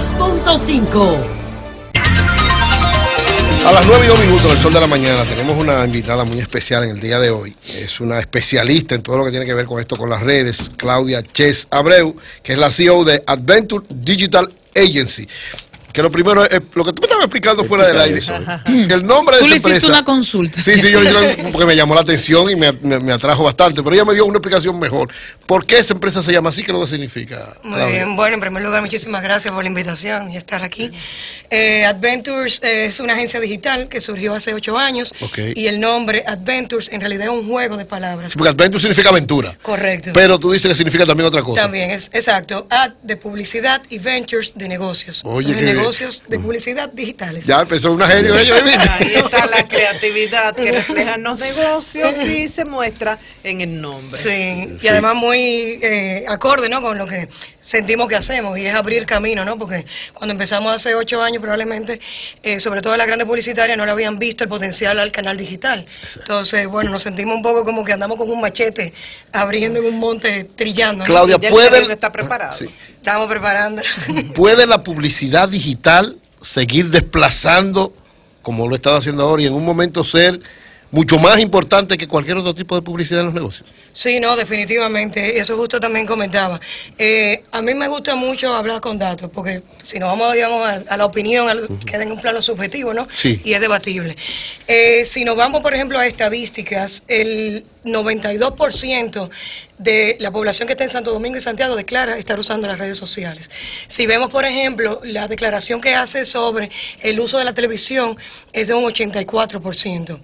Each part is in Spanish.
96.5. A las 9:02 del Sol de la Mañana tenemos una invitada muy especial en el día de hoy. Es una especialista en todo lo que tiene que ver con esto, con las redes, Claudia Ches Abreu, que es la CEO de Adventure Digital Agency. Que lo primero es lo que tú me estabas explicando fuera del aire. Que el nombre de esa empresa. Tú le hiciste una consulta. Sí, yo porque me llamó la atención y me atrajo bastante. Pero ella me dio una explicación mejor. ¿Por qué esa empresa se llama así? ¿Qué es lo que significa? Muy bien. Bueno, en primer lugar, muchísimas gracias por la invitación y estar aquí. Adventures es una agencia digital que surgió hace 8 años. Okay. Y el nombre Adventures en realidad es un juego de palabras. Porque Adventure significa aventura. Correcto. Pero tú dices que significa también otra cosa. También, es exacto. Ad de publicidad y ventures de negocios. Oye, negocios de publicidad digitales. Ya empezó una genio ellos. Ahí está la creatividad que reflejan los negocios y se muestra en el nombre. Sí, y además muy acorde, ¿no?, con lo que sentimos que hacemos, y es abrir camino, ¿no? Porque cuando empezamos hace 8 años probablemente, sobre todo las grandes publicitarias, no le habían visto el potencial al canal digital. Entonces, bueno, nos sentimos un poco como que andamos con un machete abriendo en un monte, trillando, ¿no? Claudia, Sí, ¿puede? está preparado. Sí. Estamos preparando. ¿Puede la publicidad digital seguir desplazando, como lo estaba haciendo ahora, y en un momento ser mucho más importante que cualquier otro tipo de publicidad en los negocios? Sí, no, definitivamente, eso justo también comentaba. A mí me gusta mucho hablar con datos, porque si nos vamos, digamos, a la opinión, queda en un plano subjetivo, ¿no? Sí. Y es debatible. Si nos vamos, por ejemplo, a estadísticas, el 92% de la población que está en Santo Domingo y Santiago declara estar usando las redes sociales. Si vemos, por ejemplo, la declaración que hace sobre el uso de la televisión es de un 84%.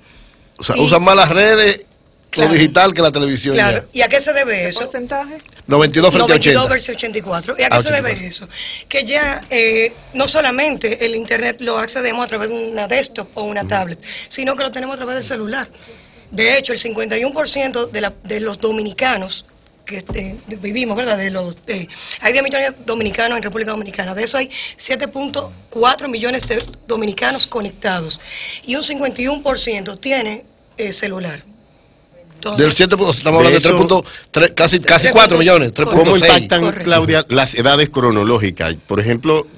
O sea, usan más las redes, Claro. lo digital, que la televisión. Claro. Ya. ¿Y a qué se debe ¿Qué eso? porcentaje? 92 frente a 80. 92 versus 84. ¿Y a qué se debe 84. eso? Que ya no solamente el Internet lo accedemos a través de una desktop o una tablet, sino que lo tenemos a través del celular. De hecho, el 51% de los dominicanos que vivimos, ¿verdad? Hay 10 millones de dominicanos en República Dominicana. De eso hay 7.4 millones de dominicanos conectados. Y un 51% tiene celular. Entonces, Del 7, estamos hablando de 3.3, casi 4 millones. 3.6. ¿Cómo impactan, Correcto. Claudia, las edades cronológicas? Por ejemplo,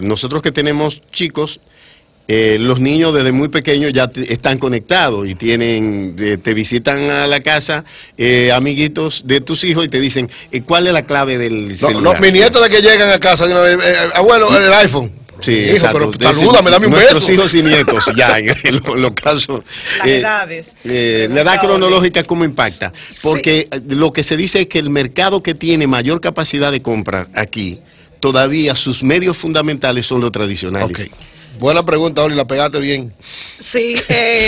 nosotros que tenemos chicos, los niños desde muy pequeños ya están conectados y tienen, te visitan a la casa amiguitos de tus hijos y te dicen, ¿cuál es la clave del celular? No, mi nieto de que llegan a casa, de una vez, abuelo, el iPhone. Sí, Hijo, exacto. pero salúdame, dame un Nuestros beso. hijos y nietos, ya en los casos. Las edades. La edad cronológica, ¿cómo impacta? Porque lo que se dice es que el mercado que tiene mayor capacidad de compra aquí, todavía sus medios fundamentales son los tradicionales. Ok. Buena pregunta, Oli, la pegaste bien. Sí,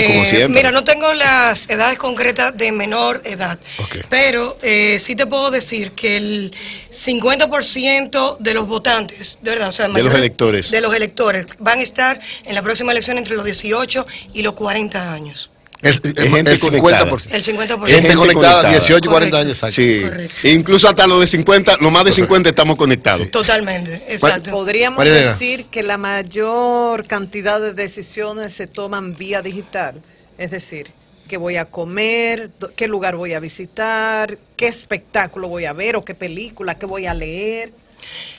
Como siempre. mira, no tengo las edades concretas de menor edad, Ok. pero sí te puedo decir que el 50% de los votantes, de verdad, o sea, De los electores. de los electores van a estar en la próxima elección entre los 18 y los 40 años. El gente 50%. El 50%. Gente gente conectada, conectada. 18 y 40 Correcto. años, exacto. Sí, Correcto. incluso hasta los de 50, los más de 50 estamos conectados. Totalmente, exacto. Podríamos María Elena. decir que la mayor cantidad de decisiones se toman vía digital, es decir, qué voy a comer, qué lugar voy a visitar, qué espectáculo voy a ver o qué película, qué voy a leer.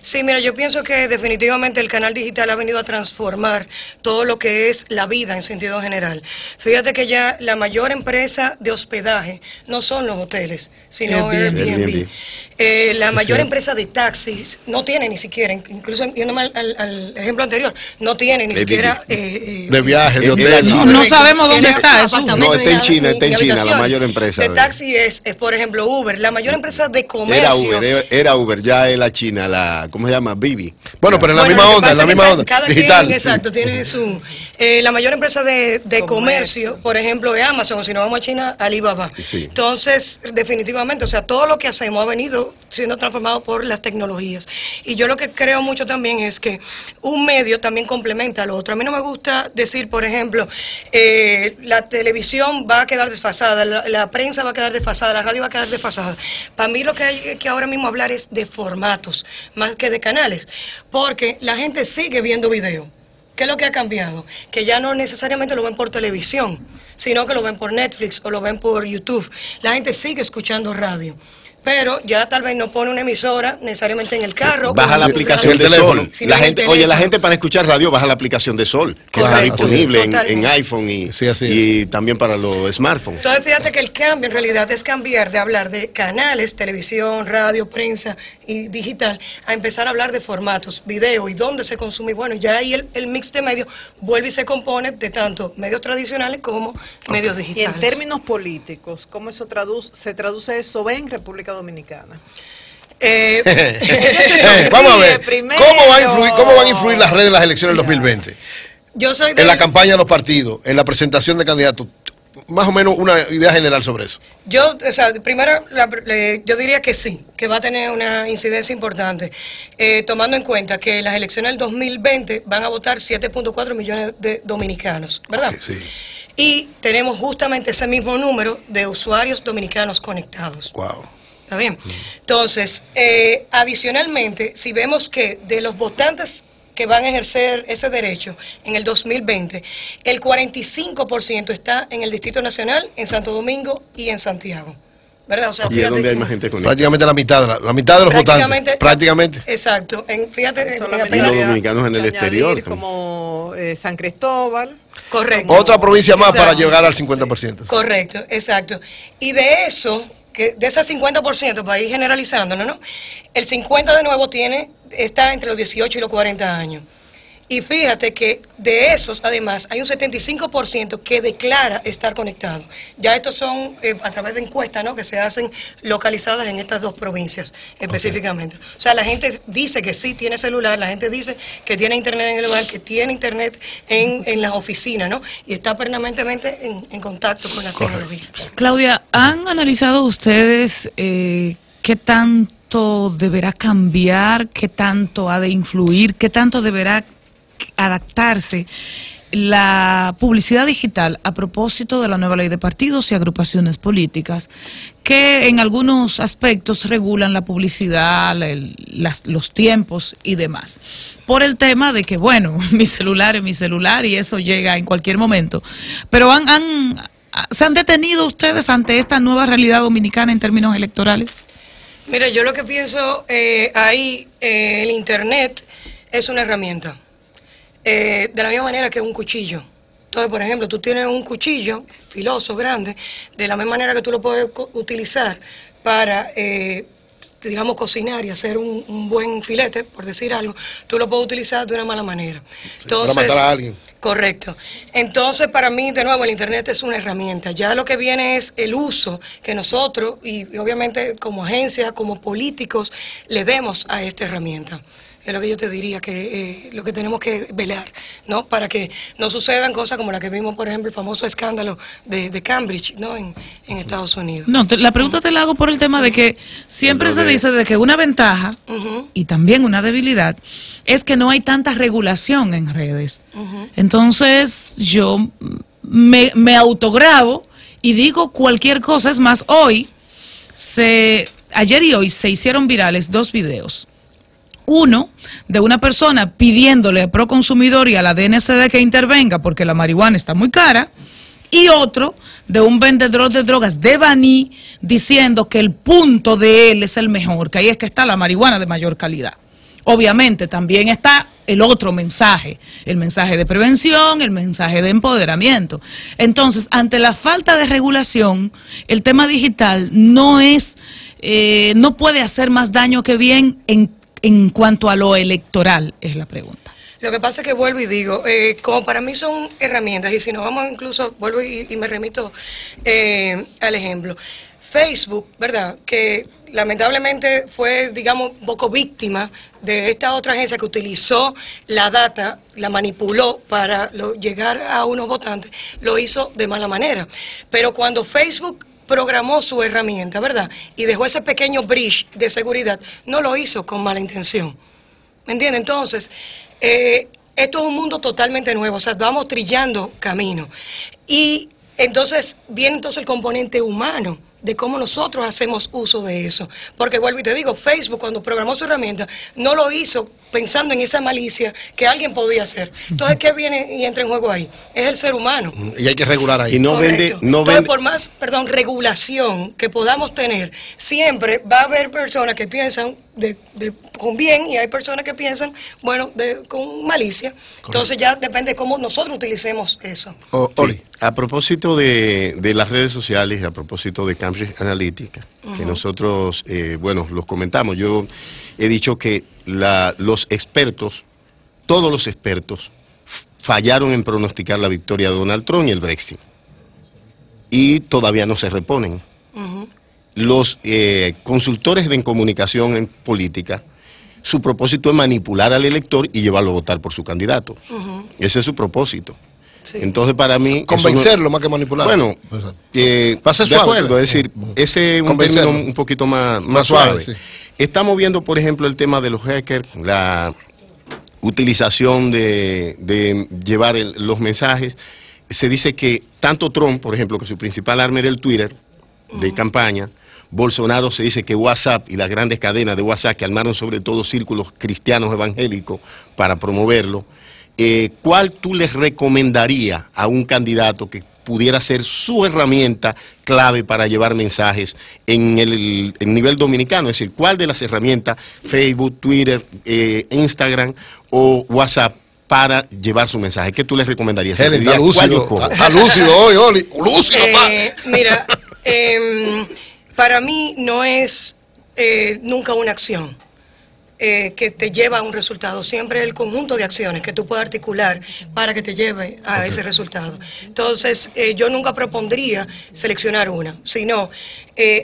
Sí, mira, yo pienso que definitivamente el canal digital ha venido a transformar todo lo que es la vida en sentido general. Fíjate que ya la mayor empresa de hospedaje no son los hoteles, sino Airbnb. La mayor empresa de taxis no tiene ni siquiera, incluso yéndome al ejemplo anterior, no tiene ni siquiera... De viajes, de Es de la hoteles. China. No sabemos dónde Tiene está eso. apartamentos No, está en ni China, ni está en China, la habitaciones. mayor empresa. De taxi es, por ejemplo, Uber. La mayor empresa de comercio... Era Uber, ya es la China, ¿cómo se llama? Bibi. Bueno, pero en la Bueno, misma lo que onda, pasa en la es que misma onda. cada Digital. quien, exacto, tiene su... la mayor empresa de comercio, por ejemplo, es Amazon, o si no vamos a China, Alibaba. Sí. Entonces, definitivamente, o sea, todo lo que hacemos ha venido siendo transformado por las tecnologías. Y yo lo que creo mucho también es que un medio también complementa al otro. A mí no me gusta decir, por ejemplo, la televisión va a quedar desfasada, la prensa va a quedar desfasada, la radio va a quedar desfasada. Para mí lo que hay que ahora mismo hablar es de formatos, más que de canales, porque la gente sigue viendo video. ¿Qué es lo que ha cambiado? Que ya no necesariamente lo ven por televisión, sino que lo ven por Netflix o lo ven por YouTube. La gente sigue escuchando radio. pero ya tal vez no pone una emisora necesariamente en el carro. Baja la aplicación de Sol. sino La en el gente, teléfono. la gente para escuchar radio baja la aplicación de Sol, que Claro, está disponible así es. en iPhone y, Sí, así y también para los smartphones. Entonces fíjate que el cambio en realidad es cambiar de hablar de canales, televisión, radio, prensa y digital, a empezar a hablar de formatos, video y dónde se consume. Y bueno, ya ahí el mix de medios vuelve y se compone de tanto medios tradicionales como medios Y digitales. en términos políticos, ¿cómo eso se traduce eso en República Dominicana? Vamos a ver, Primero. ¿cómo van a influir las redes en las elecciones del 2020? Yo soy En la campaña de los partidos, en la presentación de candidatos. Más o menos una idea general sobre eso. Yo, o sea, primero, yo diría que sí, que va a tener una incidencia importante, tomando en cuenta que las elecciones del 2020 van a votar 7.4 millones de dominicanos, ¿verdad? Ok, sí. Y tenemos justamente ese mismo número de usuarios dominicanos conectados. Wow. ¿Está bien? Entonces, adicionalmente, si vemos que de los votantes que van a ejercer ese derecho en el 2020, el 45% está en el Distrito Nacional, en Santo Domingo y en Santiago. ¿Verdad? O sea, Y es donde hay más gente conectada. Prácticamente la mitad de los votantes. Prácticamente. Exacto. Fíjate, Solamente Y los habría dominicanos en el que exterior añadir también. como San Cristóbal. correcto. Otra provincia más para Exacto. llegar al 50%. Correcto, exacto. Y de eso, que de ese 50%, para ir generalizándonos, ¿no? El 50% de nuevo está entre los 18 y los 40 años. Y fíjate que de esos, además, hay un 75% que declara estar conectado. Ya estos son a través de encuestas, ¿no?, que se hacen localizadas en estas dos provincias específicamente. O sea, la gente dice que sí tiene celular, la gente dice que tiene internet en el hogar, que tiene internet en las oficinas, ¿no? Y está permanentemente en contacto con la tecnología. Claudia, ¿han analizado ustedes qué tanto deberá cambiar, qué tanto ha de influir, qué tanto deberá adaptarse la publicidad digital a propósito de la nueva ley de partidos y agrupaciones políticas, que en algunos aspectos regulan la publicidad, los tiempos y demás? Por el tema de que, bueno, mi celular es mi celular y eso llega en cualquier momento. Pero ¿se han detenido ustedes ante esta nueva realidad dominicana en términos electorales? Mira, yo lo que pienso ahí, el Internet es una herramienta. De la misma manera que un cuchillo. Entonces, por ejemplo, tú tienes un cuchillo filoso, grande, de la misma manera que tú lo puedes utilizar para, digamos, cocinar y hacer un buen filete, por decir algo, tú lo puedes utilizar de una mala manera. Entonces, para matar a alguien. Correcto. Entonces, para mí, de nuevo, el Internet es una herramienta. Ya lo que viene es el uso que nosotros, y obviamente como agencia, como políticos, le demos a esta herramienta. Es lo que yo te diría, que lo que tenemos que velar, ¿no? Para que no sucedan cosas como la que vimos, por ejemplo, el famoso escándalo de Cambridge, ¿no?, en Estados Unidos. No, la pregunta te la hago por el tema de que siempre se dice de que una ventaja y también una debilidad es que no hay tanta regulación en redes. Entonces yo me autograbo y digo cualquier cosa. Es más, ayer y hoy se hicieron virales 2 videos. Uno, de una persona pidiéndole a Proconsumidor y a la DNCD que intervenga porque la marihuana está muy cara, y otro, de un vendedor de drogas de Baní, diciendo que el punto de él es el mejor, que ahí es que está la marihuana de mayor calidad. Obviamente también está el otro mensaje, el mensaje de prevención, el mensaje de empoderamiento. Entonces, ante la falta de regulación, el tema digital no puede hacer más daño que bien en cuanto a lo electoral, es la pregunta. Lo que pasa es que vuelvo y digo, como para mí son herramientas, y si nos vamos incluso, vuelvo y me remito al ejemplo. Facebook, ¿verdad?, que lamentablemente fue, digamos, un poco víctima de esta otra agencia que utilizó la data, la manipuló para llegar a unos votantes, lo hizo de mala manera. Pero cuando Facebook programó su herramienta, ¿verdad?, y dejó ese pequeño breach de seguridad, no lo hizo con mala intención. ¿Me entiendes? Entonces, esto es un mundo totalmente nuevo, o sea, vamos trillando camino. Y entonces viene el componente humano de cómo nosotros hacemos uso de eso. Porque vuelvo y te digo, Facebook cuando programó su herramienta no lo hizo pensando en esa malicia que alguien podía hacer. Entonces, ¿qué viene y entra en juego ahí? Es el ser humano. Y hay que regular ahí. Y no Correcto. vende, no Entonces, vende. por más, regulación que podamos tener, siempre va a haber personas que piensan con bien y hay personas que piensan, bueno, con malicia. Entonces ya depende de cómo nosotros utilicemos eso. Oli. Sí. A propósito de las redes sociales, a propósito de Cambridge Analytica, que nosotros, bueno, los comentamos. Yo he dicho que los expertos, todos los expertos, fallaron en pronosticar la victoria de Donald Trump y el Brexit. Y todavía no se reponen. Los consultores de comunicación en política, su propósito es manipular al elector y llevarlo a votar por su candidato. Ese es su propósito. Sí. Entonces, para mí... Convencerlo más que manipular. Bueno, Va a ser de suave, acuerdo, es decir, ese es un Convencerlo. término un poquito más Más suave. suave, sí. Estamos viendo, por ejemplo, el tema de los hackers, la utilización de llevar los mensajes. Se dice que tanto Trump, por ejemplo, que su principal arma era el Twitter de campaña, Bolsonaro se dice que WhatsApp y las grandes cadenas de WhatsApp que armaron sobre todo círculos cristianos evangélicos para promoverlo. ¿Cuál tú les recomendarías a un candidato que pudiera ser su herramienta clave para llevar mensajes en el nivel dominicano? Es decir, ¿cuál de las herramientas, Facebook, Twitter, Instagram o WhatsApp, para llevar su mensaje? ¿Qué tú les recomendarías? Helen, está ¿Cuál yo lúcido. cojo? Está lúcido hoy, Oli. Lúcido, pa. Mira, para mí no es nunca una acción que te lleva a un resultado, siempre el conjunto de acciones que tú puedas articular para que te lleve a ese resultado. Entonces, yo nunca propondría seleccionar una, sino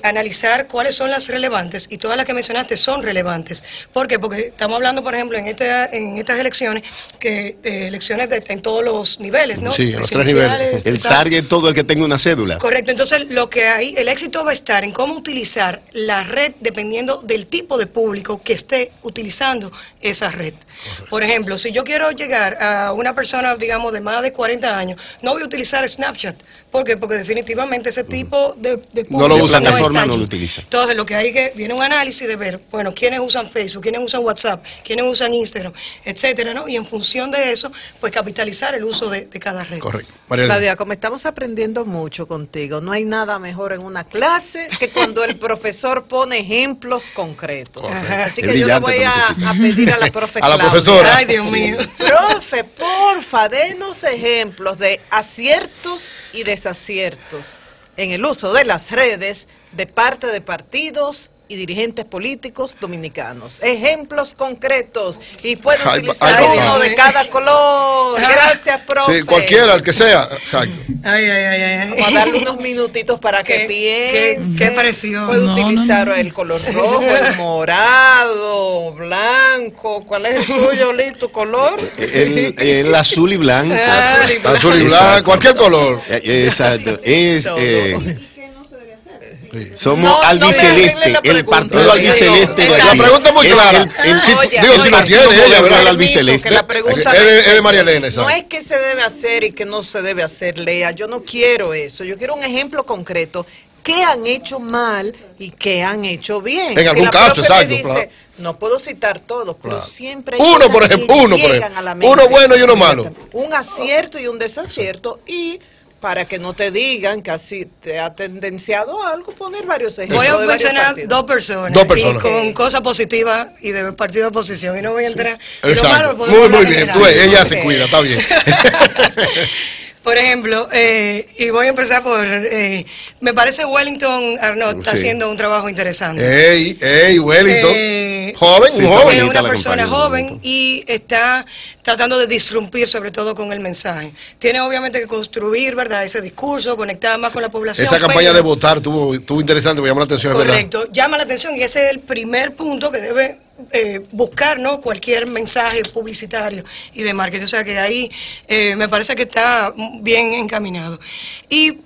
analizar cuáles son las relevantes, y todas las que mencionaste son relevantes. ¿Por qué? Porque estamos hablando, por ejemplo, en estas elecciones, elecciones en todos los niveles, ¿no? Sí, en los 3 niveles. Presidenciales, El target, todo el que tenga una cédula. Correcto, entonces lo que hay, el éxito va a estar en cómo utilizar la red dependiendo del tipo de público que esté utilizando esa red. Correcto. Por ejemplo, si yo quiero llegar a una persona, digamos, de más de 40 años, no voy a utilizar Snapchat. ¿Por qué? Porque definitivamente ese tipo de público No lo usa, está plataforma allí. no lo utiliza. Entonces lo que hay que, viene un análisis de ver, bueno, quiénes usan Facebook, quiénes usan WhatsApp, quiénes usan Instagram, etcétera, ¿no? Y en función de eso, pues capitalizar el uso de cada red. Correcto. Mariela. Claudia, como estamos aprendiendo mucho contigo, no hay nada mejor en una clase que cuando el profesor pone ejemplos concretos. Así Es que yo le brillante voy esta muchachita. a pedir a la profe A la Claudia. profesora. Ay, Dios mío. Profe, porfa, denos ejemplos de aciertos y desaciertos en el uso de las redes de parte de partidos y dirigentes políticos dominicanos. Ejemplos concretos, y puede Ay, utilizar ay, uno ay. de cada color. Gracias, profe. Sí, cualquiera, el que sea. Exacto. Ay. Vamos a darle unos minutitos para que piense. Qué presión. Puede No, utilizar no, no. el color rojo, el morado, blanco. ¿Cuál es el tuyo, Lee? ¿Tu color? El azul y blanco. Azul y blanco, Exacto. cualquier color. Exacto. Somos No, no me albiceleste, arregle la el pregunta. partido albiceleste de La aquí. pregunta es muy clara. Oye, Digo, si lo tiene ella, ¿verdad? el albiceleste. Que la pregunta Es de María Elena, no ¿sabes? es que se debe hacer y que no se debe hacer, Lea. Yo no quiero eso. Yo quiero un ejemplo concreto. ¿Qué han hecho mal y qué han hecho bien? En algún la caso, profe exacto, me dice, claro. no puedo citar todos, pero Claro. siempre hay Uno, cosas por que ejemplo, llegan a la mente. uno bueno y uno malo. Un acierto y un desacierto, y para que no te digan que así te ha tendenciado a algo, poner varios ejemplos. Voy a de varios mencionar partidos. dos personas. Dos personas. Y con cosas positivas y de partido de oposición. Y no voy a entrar. en lo Exacto. malo, podemos Muy hablar bien. general. Tú ves, ella se Ok. cuida, está bien. Por ejemplo, y voy a empezar por, me parece Wellington Arnott está Sí. haciendo un trabajo interesante. Ey, Wellington. Joven, Sí, un está joven. Es bonita una la persona campaña, joven bonito. y está tratando de disrumpir sobre todo con el mensaje. Tiene obviamente que construir, ¿verdad?, ese discurso, conectar más con la población. Esa campaña pero- de votar estuvo interesante, me llamó la atención, es verdad. Correcto, llama la atención y ese es el primer punto que debe buscar, ¿no?, cualquier mensaje publicitario y de marketing. O sea que ahí me parece que está bien encaminado. Y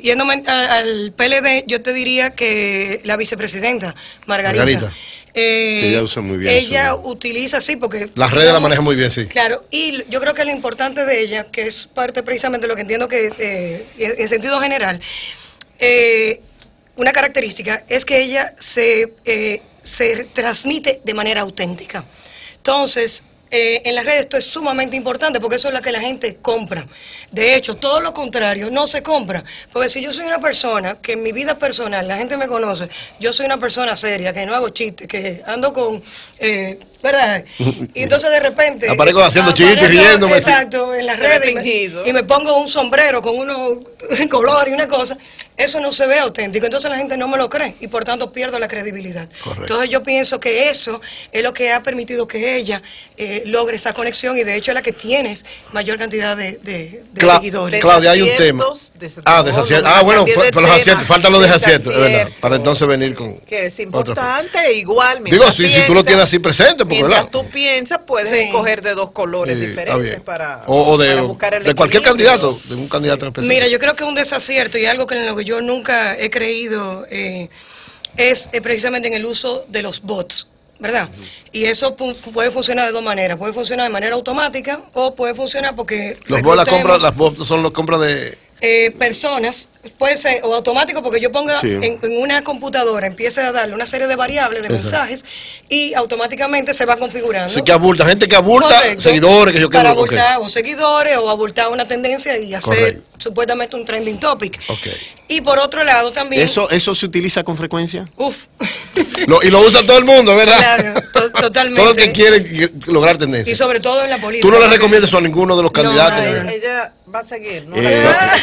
yéndome al PLD, yo te diría que la vicepresidenta, Margarita. Sí, ella usa muy bien Ella su- utiliza, sí, porque... Las redes la maneja muy bien, sí. Claro, y yo creo que lo importante de ella, que es parte precisamente de lo que entiendo que, en sentido general, una característica es que ella se transmite de manera auténtica. Entonces, en las redes esto es sumamente importante porque eso es lo que la gente compra. De hecho, todo lo contrario no se compra. Porque si yo soy una persona que en mi vida personal, la gente me conoce, yo soy una persona seria, que no hago chistes, que ando con... ¿verdad? Y entonces de repente... Aparezco haciendo chistes y riéndome. Exacto, en las redes y me pongo un sombrero con unos colores y una cosa. Eso no se ve auténtico. Entonces la gente no me lo cree y por tanto pierdo la credibilidad. Correcto. Entonces yo pienso que eso es lo que ha permitido que ella logre esa conexión y de hecho es la que tiene mayor cantidad de seguidores. Claudia, hay un tema. Desaciertos. Bueno, pero los aciertos, faltan los desaciertos, es verdad. Para entonces venir con. Que es importante, igual. Digo, si tú lo tienes así presente, porque mientras ¿verdad? tú piensas, puedes escoger de dos colores diferentes para buscar el de cualquier equilibrio. candidato, de un candidato en específico. Mira, yo creo que un desacierto y algo que en lo que yo nunca he creído es precisamente en el uso de los bots, ¿verdad? Y eso puede funcionar de dos maneras. Puede funcionar de manera automática o puede funcionar porque... Los bots, las bots son las compras de... personas, puede ser o automático porque yo ponga en una computadora, empiece a darle una serie de variables, de mensajes y automáticamente se va configurando. Sí, que abulta, gente que abulta. Correcto. Seguidores, que yo quiero. Para abultar o seguidores o abultar una tendencia y hacer supuestamente un trending topic. Y por otro lado también... ¿Eso se utiliza con frecuencia? Uf. Y lo usa todo el mundo, ¿verdad? Claro, totalmente. Todo el que quiere lograr tendencia. Y sobre todo en la política. ¿Tú no le recomiendas a ninguno de los candidatos? Ella va a seguir, ¿no?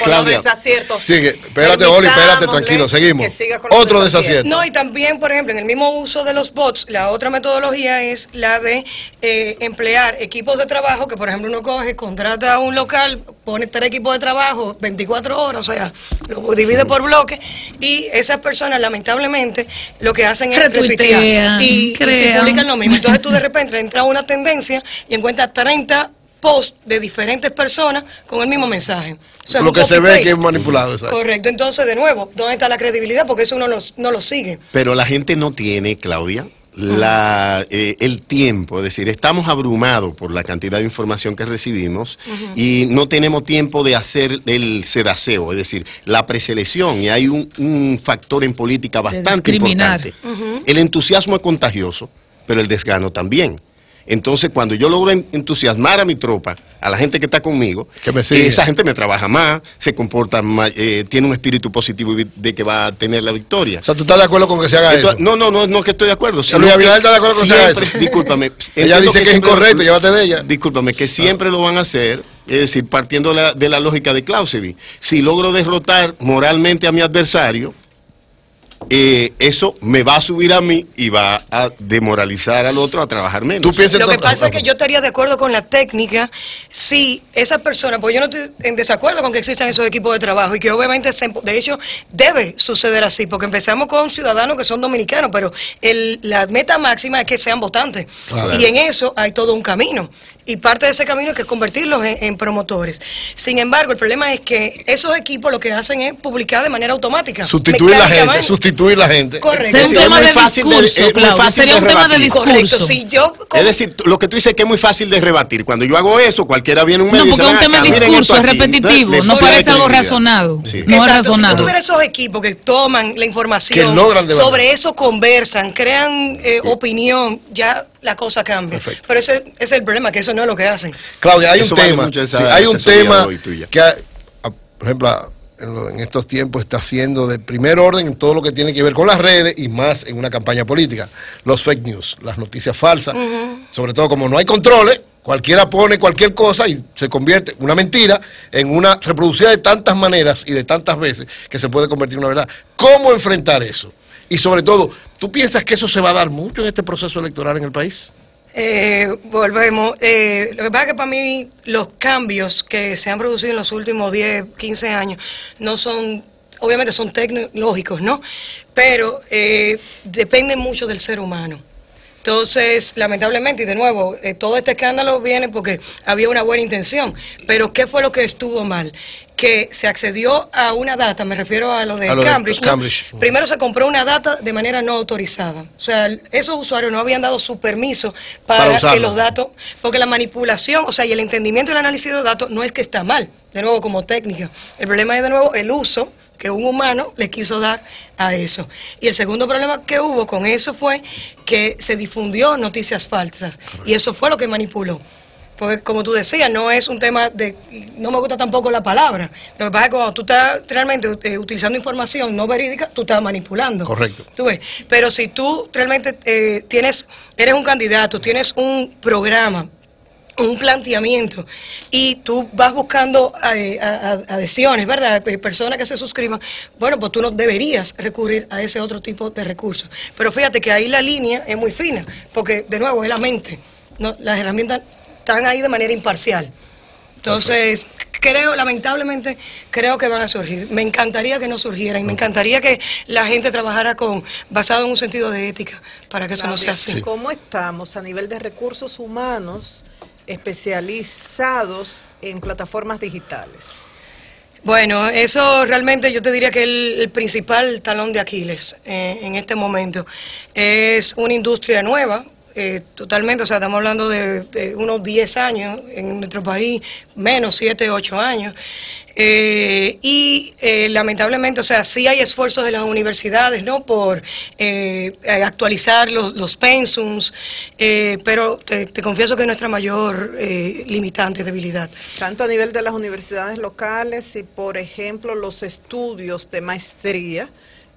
Claudia, desaciertos. Sigue, espérate, Oli, espérate, tranquilo, seguimos. Otro desacierto. No, y también, por ejemplo, en el mismo uso de los bots, la otra metodología es la de emplear equipos de trabajo, que por ejemplo uno coge, contrata un local, pone 3 equipos de trabajo, 24 horas, o sea, lo divide por bloques, y esas personas lamentablemente lo que hacen es retuitear y publican lo mismo. Entonces tú de repente entras a una tendencia y encuentras 30 post de diferentes personas con el mismo mensaje. O sea, lo que se ve que es manipulado. ¿sabes? Correcto. Entonces, de nuevo, ¿dónde está la credibilidad? Porque eso uno no lo sigue. Pero la gente no tiene, Claudia, el tiempo. Es decir, estamos abrumados por la cantidad de información que recibimos y no tenemos tiempo de hacer el sedaseo, es decir, la preselección. Y hay un factor en política bastante importante. El entusiasmo es contagioso, pero el desgano también. Entonces, cuando yo logro entusiasmar a mi tropa, a la gente que está conmigo, esa gente me trabaja más, se comporta más, tiene un espíritu positivo de que va a tener la victoria. O sea, ¿tú estás de acuerdo con que se haga eso? No que estoy de acuerdo. Luis Abinader está de acuerdo con que se haga eso. Discúlpame. Ella dice que es incorrecto, llévate de ella. Discúlpame, que siempre lo van a hacer, es decir, partiendo de la lógica de Clausewitz. Si logro derrotar moralmente a mi adversario, eso me va a subir a mí y va a demoralizar al otro a trajar menos. ¿Tú piensas lo que pasa es que yo estaría de acuerdo con la técnica si esa persona, pues yo no estoy en desacuerdo con que existan esos equipos de trabajo y que obviamente, de hecho, debe suceder así, porque empezamos con ciudadanos que son dominicanos, pero la meta máxima es que sean votantes. Claro. Y en eso hay todo un camino. Y parte de ese camino es que convertirlos en promotores. Sin embargo, el problema es que esos equipos lo que hacen es publicar de manera automática. Sustituir la gente. Correcto. Es un tema de discurso, Claudia. Sería un tema de discurso. Correcto. Si yo, es decir, lo que tú dices que es muy fácil de rebatir. Cuando yo hago eso, cualquiera viene un medio y dice, porque es un tema de discurso, es repetitivo. No parece algo razonado. Sí. No es razonado. Si tú tuvieras esos equipos que toman la información, sobre eso conversan, crean opinión, ya la cosa cambia. Perfecto. Pero ese es el problema, que eso no es lo que hacen. Claudia, hay un tema que, por ejemplo, en estos tiempos está siendo de primer orden en todo lo que tiene que ver con las redes y más en una campaña política. Los fake news, las noticias falsas, sobre todo como no hay controles, cualquiera pone cualquier cosa y se convierte una mentira en una reproducida de tantas maneras y de tantas veces que se puede convertir en una verdad. ¿Cómo enfrentar eso? Y sobre todo, ¿tú piensas que eso se va a dar mucho en este proceso electoral en el país? Volvemos. Lo que pasa es que para mí los cambios que se han producido en los últimos 10, 15 años no son, obviamente son tecnológicos, ¿no? Pero dependen mucho del ser humano. Entonces, lamentablemente, y de nuevo, todo este escándalo viene porque había una buena intención. Pero ¿qué fue lo que estuvo mal? Que se accedió a una data, me refiero a lo de Cambridge, ¿no? Primero se compró una data de manera no autorizada. O sea, esos usuarios no habían dado su permiso para que los datos, porque la manipulación, o sea, y el entendimiento y el análisis de los datos no es que está mal. de nuevo, como técnica. El problema es, de nuevo, el uso que un humano le quiso dar a eso. Y el segundo problema que hubo con eso fue que se difundió noticias falsas. Y eso fue lo que manipuló. Porque, como tú decías, no es un tema de... No me gusta tampoco la palabra. Lo que pasa es que cuando tú estás realmente utilizando información no verídica, tú estás manipulando. Correcto. ¿Tú ves? Pero si tú realmente eres un candidato, tienes un programa, un planteamiento, y tú vas buscando adhesiones, ¿verdad? Personas que se suscriban, bueno, pues tú no deberías recurrir a ese otro tipo de recursos. Pero fíjate que ahí la línea es muy fina, porque, de nuevo, es la mente. No, las herramientas están ahí de manera imparcial. Entonces, lamentablemente, creo que van a surgir. Me encantaría que no surgieran, y me encantaría que la gente trabajara basado en un sentido de ética, para que eso no sea así. Sí. ¿Cómo estamos a nivel de recursos humanos especializados en plataformas digitales? Bueno, eso realmente yo te diría que el principal talón de Aquiles en este momento. Es una industria nueva, totalmente, o sea, estamos hablando de unos 10 años en nuestro país, menos 7, 8 años. Lamentablemente, o sea, sí hay esfuerzos de las universidades, ¿no?, por actualizar los pensums, pero te confieso que es nuestra mayor limitante, debilidad. Tanto a nivel de las universidades locales y, por ejemplo, los estudios de maestría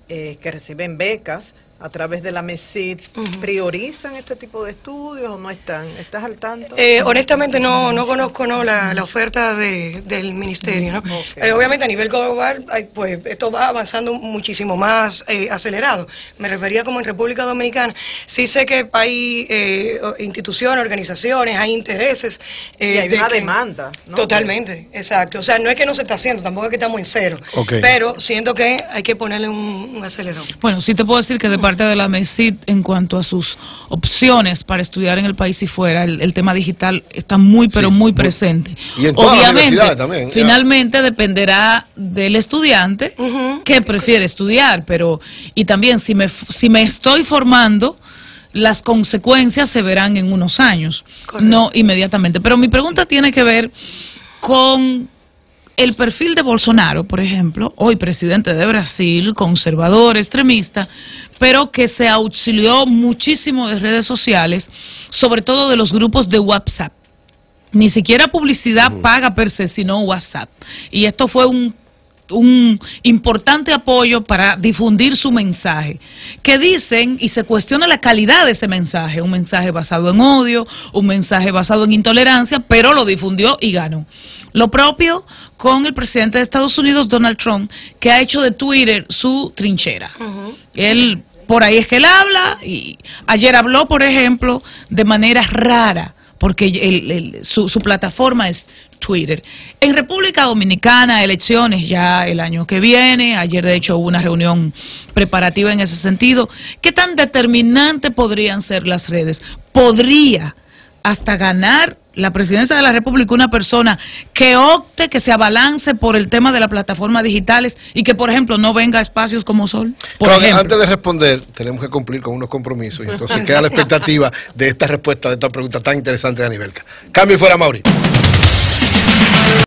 que reciben becas a través de la MESID, ¿priorizan este tipo de estudios o no están? ¿Estás al tanto? Honestamente no conozco la oferta del ministerio, ¿no? Okay. Obviamente a nivel global, pues esto va avanzando muchísimo más acelerado. Me refería como en República Dominicana. Sí sé que hay instituciones, organizaciones, hay intereses. Y hay una demanda, ¿no? Totalmente, exacto. O sea, no es que no se está haciendo, tampoco es que estamos en cero. Okay. Pero siento que hay que ponerle un acelerón. Bueno, sí te puedo decir que de parte de la MESID, en cuanto a sus opciones para estudiar en el país y fuera, el tema digital está muy, pero muy presente. Y en todas las Obviamente, universidades también. finalmente dependerá del estudiante que prefiere estudiar, pero y también si me estoy formando, las consecuencias se verán en unos años, no inmediatamente. Pero mi pregunta tiene que ver con el perfil de Bolsonaro, por ejemplo, hoy presidente de Brasil, conservador, extremista, pero que se auxilió muchísimo de redes sociales, sobre todo de los grupos de WhatsApp. Ni siquiera publicidad paga per se, sino WhatsApp. Y esto fue un importante apoyo para difundir su mensaje, que dicen, y se cuestiona la calidad de ese mensaje, un mensaje basado en odio, un mensaje basado en intolerancia, pero lo difundió y ganó. Lo propio con el presidente de Estados Unidos, Donald Trump, que ha hecho de Twitter su trinchera. Él, por ahí es que él habla, y ayer habló, por ejemplo, de manera rara, porque su plataforma es Twitter. En República Dominicana, elecciones ya el año que viene, ayer de hecho hubo una reunión preparativa en ese sentido. ¿Qué tan determinante podrían ser las redes? ¿Podría hasta ganar la presidencia de la República una persona que opte, que se abalance por el tema de las plataformas digitales y que, por ejemplo, no venga a espacios como Sol? Por ejemplo. Antes de responder, tenemos que cumplir con unos compromisos y entonces queda la expectativa de esta respuesta, de esta pregunta tan interesante de Anibelka. Cambio y fuera, Mauri.